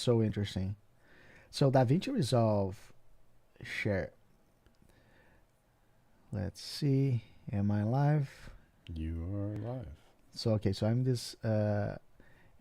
so interesting. So DaVinci Resolve, share. Let's see. Am I live? You are live. So okay, so I'm this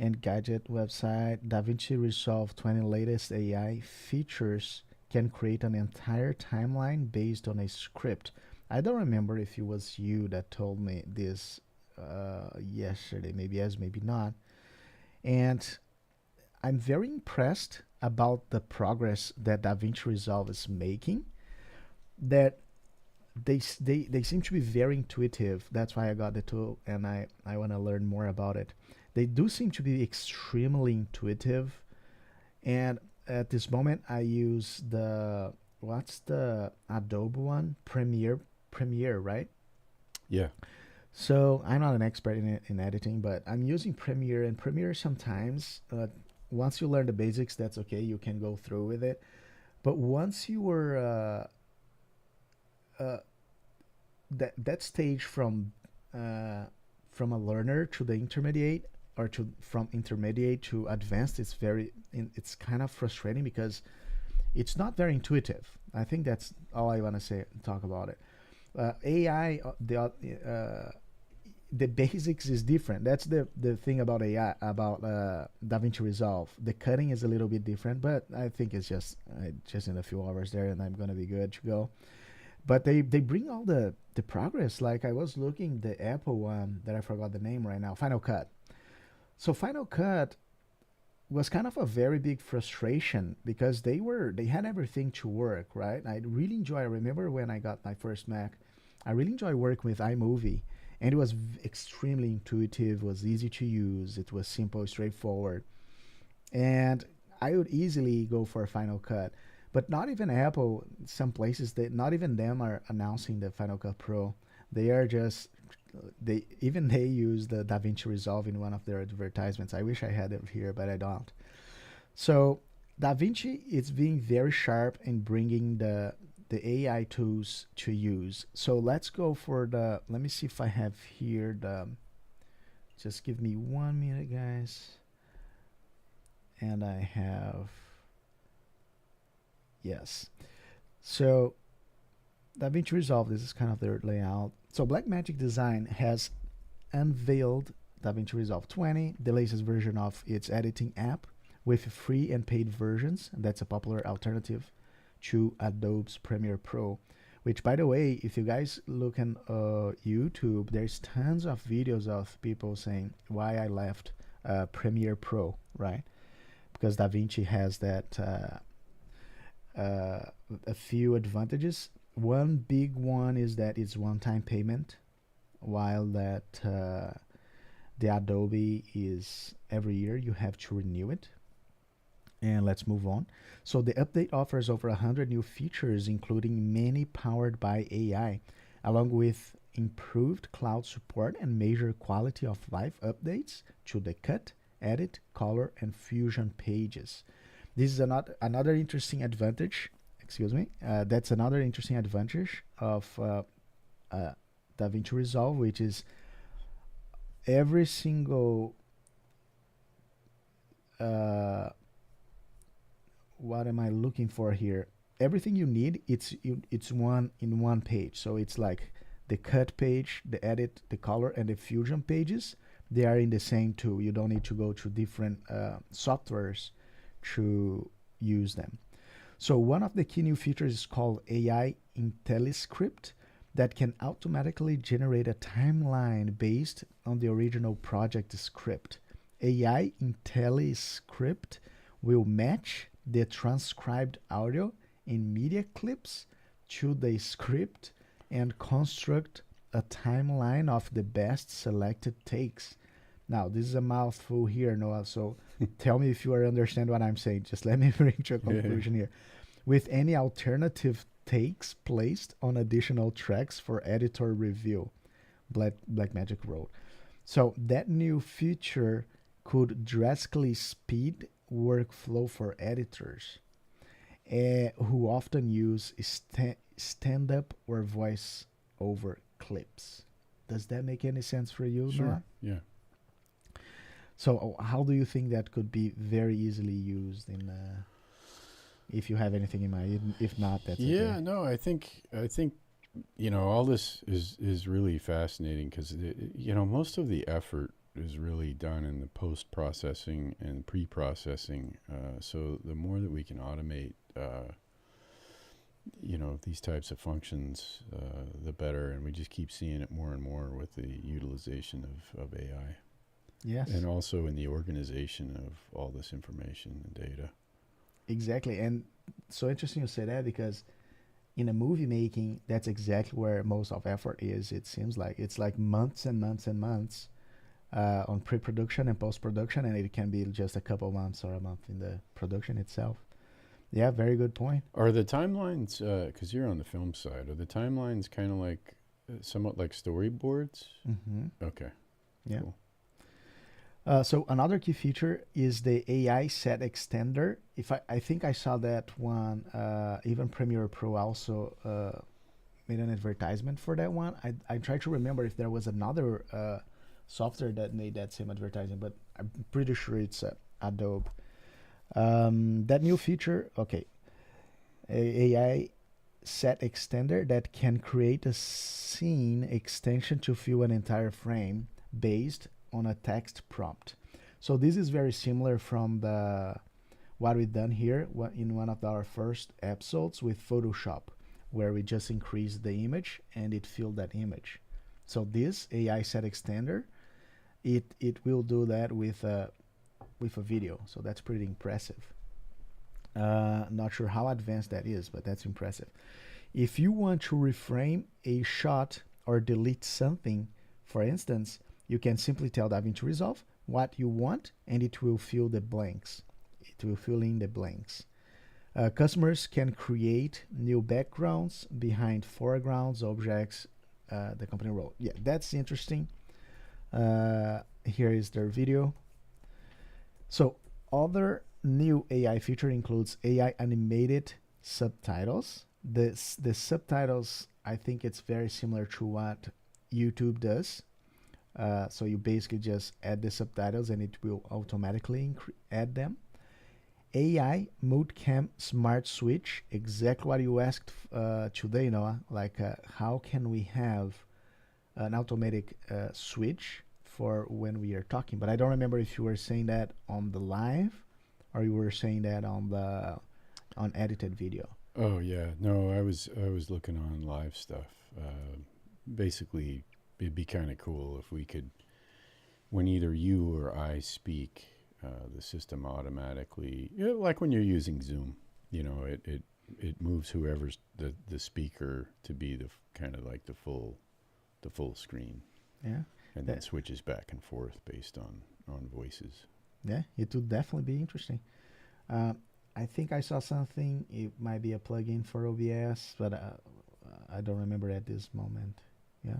Engadget website. DaVinci Resolve 20 latest AI features can create an entire timeline based on a script. I don't remember if it was you that told me this yesterday. Maybe yes, maybe not. And I'm very impressed about the progress that DaVinci Resolve is making. That they seem to be very intuitive. That's why I got the tool, and I want to learn more about it. They do seem to be extremely intuitive, and at this moment I use the what's the Adobe one, Premiere, right? Yeah. So I'm not an expert in editing, but I'm using Premiere, and Premiere sometimes once you learn the basics, that's okay. You can go through with it. But once you were uh, that stage uh, from a learner to the intermediate, or to from intermediate to advanced, it's kind of frustrating because it's not very intuitive. I think that's all I want to say. Talk about it. AI, the basics is different. That's the thing about AI, about DaVinci Resolve. The cutting is a little bit different, but I think it's just in a few hours there, and I'm gonna be good to go. But they bring all the progress. Like I was looking the Apple one that I forgot the name right now, Final Cut. So Final Cut was kind of a very big frustration because they had everything to work, right? I really enjoy. I remember when I got my first Mac, I really enjoy working with iMovie, and it was extremely intuitive, was easy to use, it was simple, straightforward, and I would easily go for a Final Cut. But not even Apple, some places that not even them are announcing the Final Cut Pro. They are just they use the DaVinci Resolve in one of their advertisements. I wish I had it here, but I don't. So DaVinci is being very sharp in bringing the AI tools to use. So let's go for the. Let me see if I have here the. Just give me 1 minute, guys. And I have, yes. So DaVinci Resolve. This is kind of their layout. So Blackmagic Design has unveiled DaVinci Resolve 20, the latest version of its editing app with free and paid versions. And that's a popular alternative to Adobe's Premiere Pro. Which, by the way, if you guys look on YouTube, there's tons of videos of people saying why I left Premiere Pro, right? Because DaVinci has that a few advantages. One big one is that it's one-time payment, while that the Adobe is every year you have to renew it. And let's move on. So the update offers over 100 new features, including many powered by AI, along with improved cloud support and major quality of life updates to the cut, edit, color, and fusion pages. This is another interesting advantage. Excuse me. That's another interesting advantage of uh, DaVinci Resolve, which is every single uh, what am I looking for here? Everything you need, it's one in one page. So it's like the cut page, the edit, the color, and the fusion pages. They are in the same tool. You don't need to go to different softwares to use them. So one of the key new features is called AI Intelliscript that can automatically generate a timeline based on the original project script. AI Intelliscript will match the transcribed audio in media clips to the script and construct a timeline of the best selected takes. Now, this is a mouthful here, Noah, so tell me if you understand what I'm saying. Just let me bring to a Yeah. conclusion here. With any alternative takes placed on additional tracks for editor review, Blackmagic wrote. So that new feature could drastically speed workflow for editors who often use stand up or voice over clips. Does that make any sense for you, Sure. Noah? Yeah. So how do you think that could be very easily used in? If you have anything in mind, if not, that's okay. Yeah, no, I think all this is really fascinating because most of the effort is really done in the post processing and pre processing. So the more that we can automate, these types of functions, the better. And we just keep seeing it more and more with the utilization of AI, Yes, and also in the organization of all this information and data. exactly. And so interesting you say that because in a movie making, that's exactly where most of effort is. It seems like it's like months and months and months on pre-production and post-production, and it can be just a couple months or a month in the production itself. Yeah, very good point. Are the timelines, because you're on the film side, are the timelines kind of like somewhat like storyboards? Mm-hmm. Okay, Yeah. cool. So another key feature is the AI set extender. If I think I saw that one, even Premiere Pro also made an advertisement for that one. I try to remember if there was another software that made that same advertisement, but I'm pretty sure it's Adobe. That new feature, okay, AI set extender that can create a scene extension to fill an entire frame based on a text prompt. So this is very similar from the what we've done here in one of our first episodes with Photoshop, where we just increased the image and it filled that image. So this AI set extender, it will do that with a video. So that's pretty impressive. Not sure how advanced that is, but that's impressive. If you want to reframe a shot or delete something, for instance, you can simply tell DaVinci Resolve what you want and it will fill the blanks. It will fill in the blanks. Customers can create new backgrounds behind foregrounds, objects the company wrote. Yeah, that's interesting. Here is their video. So, other new AI feature includes AI animated subtitles. The subtitles, I think it's very similar to what YouTube does. So you basically just add the subtitles and it will automatically add them. AI multicam smart switch, exactly what you asked today, Noah. Like, how can we have an automatic switch for when we are talking? But I don't remember if you were saying that on the live or you were saying that on edited video. Oh yeah, no, I was looking on live stuff. Basically, it'd be kind of cool if we could, when either you or I speak, the system automatically, like when you're using Zoom, it moves whoever's the speaker to be the kind of like the full screen, Yeah, and then that, switches back and forth based on voices. yeah, it would definitely be interesting. Uh, I think I saw something. It might be a plugin for OBS, but I don't remember at this moment. Yeah.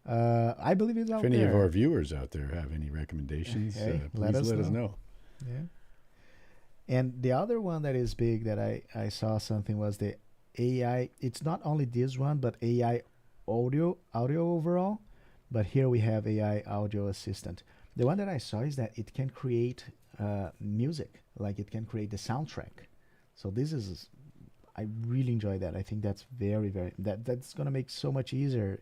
I believe it's If out any of there. our viewers out there have any recommendations, Hey, let please us let us know. know. Yeah. And the other one that is big that I saw something was the AI. It's not only this one, but AI audio overall. But here we have AI audio assistant. The one that I saw is that it can create music, like it can create the soundtrack. So this is I really enjoy that. I think that's very that's gonna make so much easier.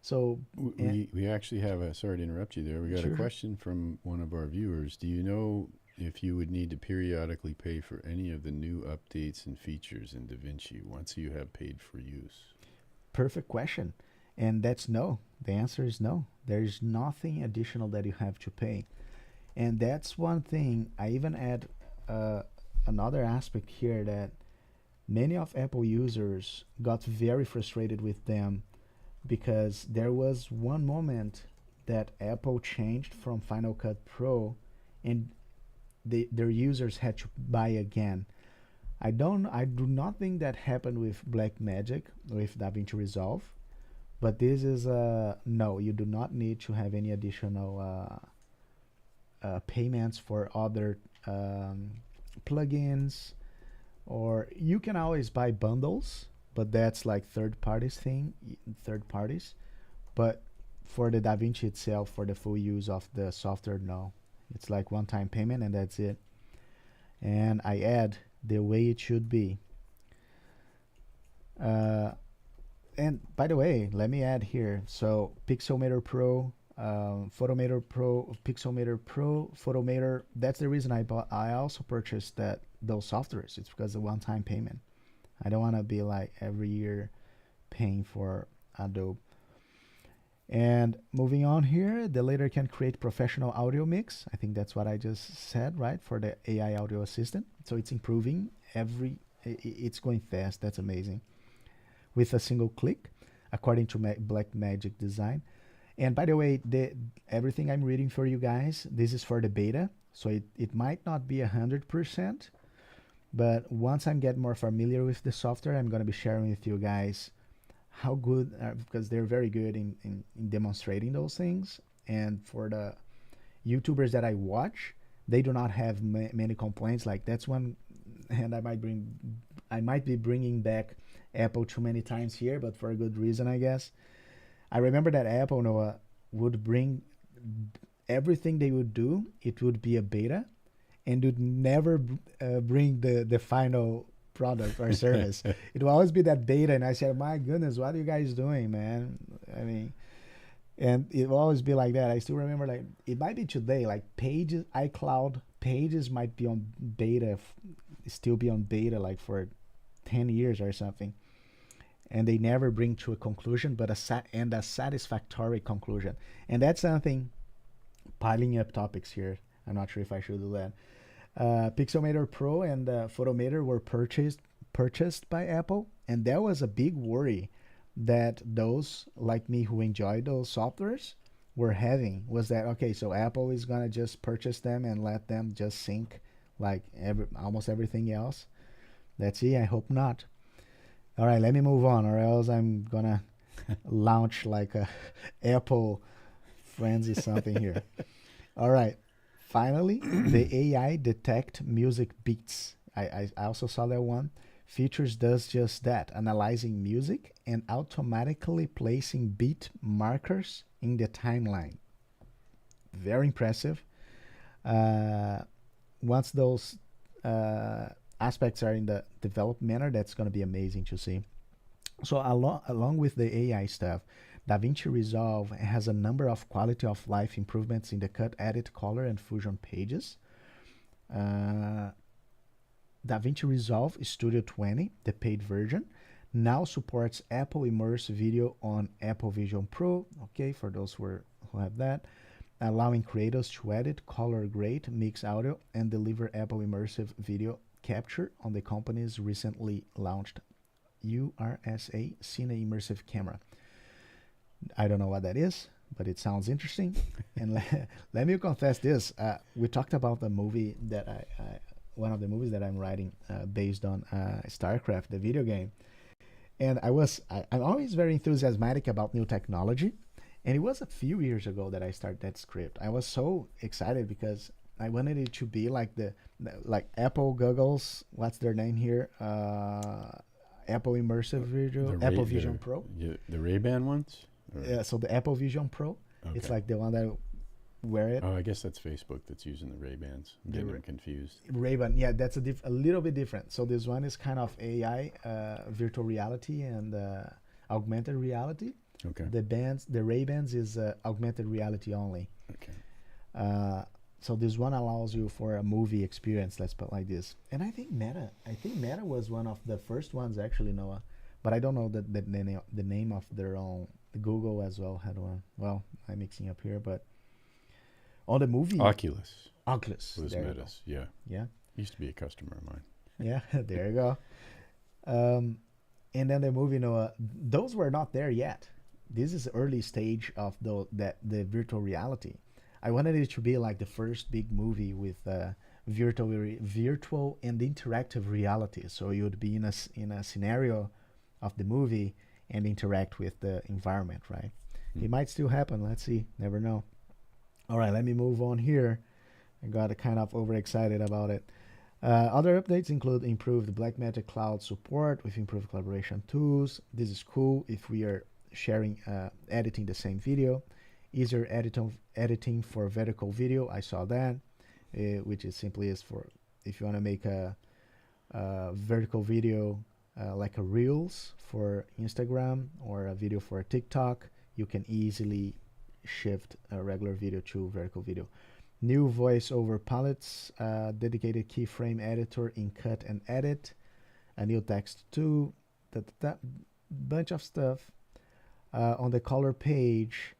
So and We actually have a, sorry to interrupt you there. We got a sure. question from one of our viewers. Do you know if you would need to periodically pay for any of the new updates and features in DaVinci once you have paid for use? Perfect question. And that's no. The answer is no. There's nothing additional that you have to pay. And that's one thing. I even add uh, another aspect here that many of Apple users got very frustrated with them because there was one moment that Apple changed from Final Cut Pro and their users had to buy again. I do not think that happened with Blackmagic with DaVinci Resolve, but this is no, you do not need to have any additional payments for other plugins, or you can always buy bundles, but that's like third parties. But for the DaVinci itself, for the full use of the software, no. It's like one-time payment and that's it. And I add the way it should be. And by the way, let me add here. So Pixelmator Pro, Photomator Pro, Pixelmator Pro, Photomator. That's the reason I bought. I also purchased those softwares. It's because of one-time payment. I don't want to be like every year paying for Adobe. And moving on here, the later can create professional audio mix. I think that's what I just said, right? For the AI audio assistant. So it's improving it's going fast. That's amazing. With a single click, according to Blackmagic Design. And by the way, everything I'm reading for you guys, this is for the beta. So it might not be 100%, but once I'm getting more familiar with the software, I'm going to be sharing with you guys how good, because they're very good in demonstrating those things. And for the YouTubers that I watch, they do not have many complaints. Like that's one, and I might be bringing back Apple too many times here, but for a good reason, I guess. I remember that Apple, Noah, would bring everything they would do. It would be a beta, and would never bring the final product or service. It will always be that beta, and I said, "My goodness, what are you guys doing, man?" I mean, and it will always be like that. I still remember, like it might be today, like Pages, iCloud Pages might be on beta, still be on beta, like for 10 years or something. And they never bring to a conclusion, but a satisfactory conclusion. And that's something, piling up topics here. I'm not sure if I should do that. Pixelmator Pro and Photomator were purchased by Apple, and that was a big worry that those like me who enjoy those softwares were having, was that okay, so Apple is gonna just purchase them and let them just sync like almost everything else. Let's see, I hope not. All right, let me move on, or else I'm gonna launch like a Apple frenzy something here. All right, finally, the AI detect music beats. I also saw that one. Features does just that, analyzing music and automatically placing beat markers in the timeline. Very impressive. Once those aspects are in the developed manner, that's going to be amazing to see. So along with the AI stuff, DaVinci Resolve has a number of quality of life improvements in the cut, edit, color, and fusion pages. DaVinci Resolve Studio 20, the paid version, now supports Apple Immersive Video on Apple Vision Pro, okay, for those who have that, allowing creators to edit, color grade, mix audio, and deliver Apple Immersive Video capture on the company's recently launched URSA Cine Immersive Camera. I don't know what that is, but it sounds interesting. And let me confess this. We talked about the movie that one of the movies that I'm writing based on StarCraft, the video game. And I'm always very enthusiastic about new technology. And it was a few years ago that I started that script. I was so excited because I wanted it to be like like Apple goggles. What's their name here? Apple Immersive Video, Apple Vision Pro. The Ray-Ban ones? Yeah, so the Apple Vision Pro. Okay. It's like the one that wear it. Oh, I guess that's Facebook that's using the Ray-Bans. I'm getting them confused. Ray-Ban, yeah, that's a little bit different. So this one is kind of AI, virtual reality, and augmented reality. Okay. The Ray-Bans is augmented reality only. Okay. So this one allows you for a movie experience, let's put it like this. And I think Meta was one of the first ones actually, Noah. But I don't know the name of their own. Google as well had one. Well, I'm mixing up here, but on the movie. Oculus was Meta's, yeah. Yeah. Used to be a customer of mine. Yeah, there you go. And then the movie, Noah, those were not there yet. This is early stage of the virtual reality. I wanted it to be like the first big movie with virtual and interactive reality. So you would be in a scenario of the movie and interact with the environment, right? It might still happen. Let's see. Never know. All right, let me move on here. I got kind of overexcited about it. Other updates include improved Blackmagic Cloud support with improved collaboration tools. This is cool if we are sharing, editing the same video. Easier editing for vertical video. I saw that, which is simply is for if you want to make a vertical video like a Reels for Instagram or a video for a TikTok, you can easily shift a regular video to vertical video. New voiceover palettes, dedicated keyframe editor in cut and edit, a new text tool, that bunch of stuff. On the color page,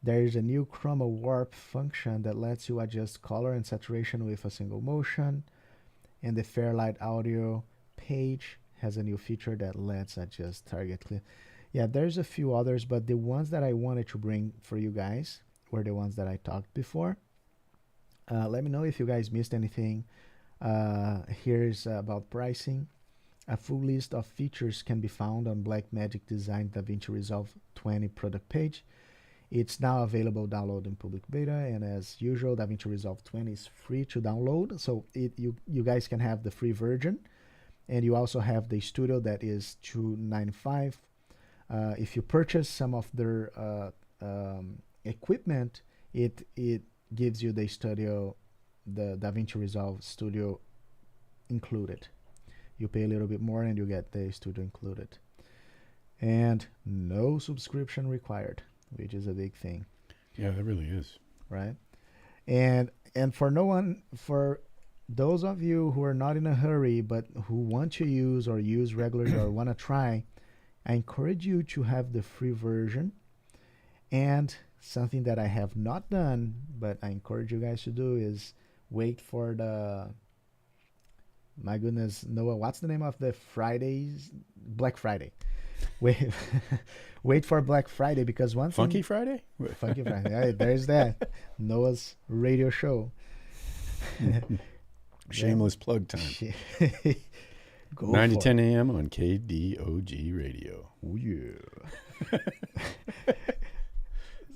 there is a new chroma warp function that lets you adjust color and saturation with a single motion. And the Fairlight audio page has a new feature that lets adjust target clear. Yeah, there's a few others, but the ones that I wanted to bring for you guys were the ones that I talked before. Let me know if you guys missed anything. Here's about pricing. A full list of features can be found on Blackmagic Design DaVinci Resolve 20 product page. It's now available download in public beta, and as usual, DaVinci Resolve 20 is free to download, so you guys can have the free version, and you also have the Studio that is $295. If you purchase some of their equipment, it gives you the Studio, the DaVinci Resolve Studio included. You pay a little bit more and you get the Studio included. And no subscription required, which is a big thing. Yeah, that really is. Right? And for those of you who are not in a hurry but who want to use or use regularly or want to try, I encourage you to have the free version. And something that I have not done, but I encourage you guys to do, is wait for the, my goodness, Noah, what's the name of the Fridays? Black Friday. Wait for Black Friday, because one Funky thing, Friday? Funky Friday. Right, there's that. Noah's radio show. Shameless plug time. 9 to 10 a.m. on KDOG radio. Oh, yeah.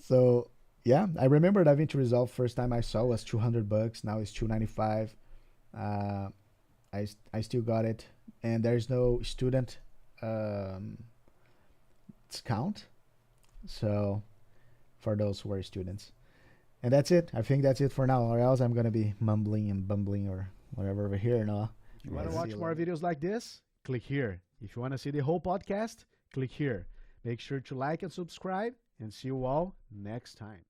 So, yeah, I remember DaVinci Resolve first time I saw was $200. Now it's $295. I still got it, and there's no student discount, so for those who are students. And that's it. I think that's it for now, or else I'm gonna be mumbling and bumbling or whatever over here. No, you want to watch more videos like this? Click here. If you want to see the whole podcast, click here. Make sure to like and subscribe, and see you all next time.